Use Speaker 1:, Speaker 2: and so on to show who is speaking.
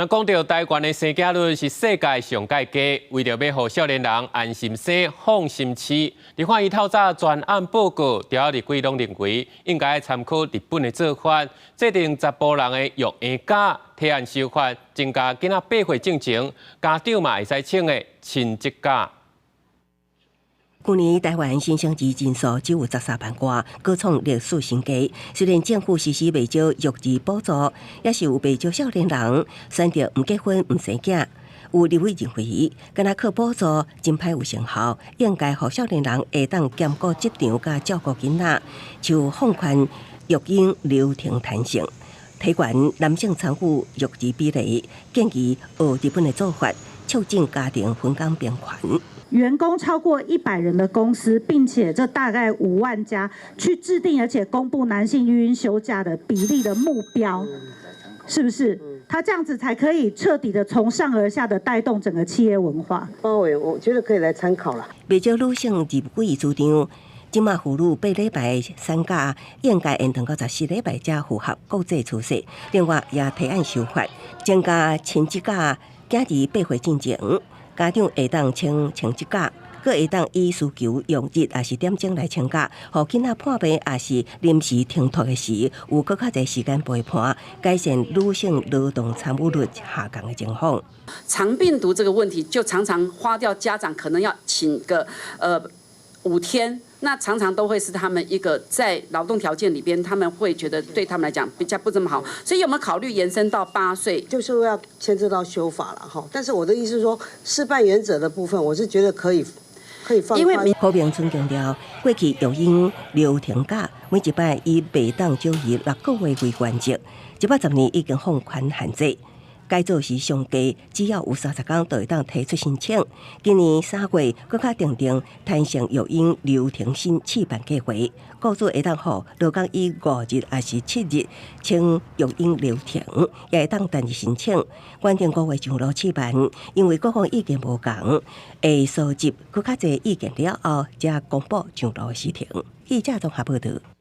Speaker 1: 那讲到台湾的生囝率是世界上介低，为着要让少年人安心生、放心饲，立法院透早专案报告，调立规拢认为应该参考日本的做法，制定查甫人的育婴假，提案修法，增加囡仔8岁进前，家长嘛会使请的亲职假。
Speaker 2: 去年台湾新生儿人数只有13万多，高创历史新低。虽然政府实施未少育儿补助，也是有不少少年人选择唔结婚、唔生囝。有立委认为，敢若靠补助真歹有成效，应该让少年人会当兼顾职场甲照顾囡仔，就放宽育婴流程弹性，提悬男性参与育儿比例，建议学日本的做法，促进家庭分工平权。
Speaker 3: 员工超过100人的公司，并且这大概5万家去制定而且公布男性育婴休假的比例的目标，是不是？他这样子才可以彻底的从上而下的带动整个企业文化。
Speaker 4: 包伟，我觉得可以来参考了。
Speaker 2: 不少女性入会主张，即马妇女8礼拜产假应该延长到14礼拜才符合国际趋势。另外，也提案修法，增加亲职假，囝儿8岁进前。 家长会当请请职假，佮会当依需求用日也是点钟来请假，互囡仔破病也是临时停托的时，有搁较侪时间陪伴，改善女性劳动参与率下降的情况。
Speaker 5: 肠病毒这个问题，就常常花掉家长可能要请个5天。 那常常都会是他们一个在劳动条件里边，他们会觉得对他们来讲比较不这么好，所以有没有考虑延伸到8岁？
Speaker 4: 就是要牵涉到修法了哈。但是我的意思是说，示范原则的部分，我是觉得可以放宽。
Speaker 2: 胡明春强调，过去育婴流程假每一摆以未当少于6个月为原则，110年已经放宽限制。 改造时上低，只要有30天就会当提出申请。今年3月，更加订定弹性育婴流程新试办计划，雇主会当互劳工以5日还是7日请育婴流程，也会当单日申请。原定5月上路试办，因为各方意见无同，会收集更加侪意见了后，才公布上路时程。记者综合报道。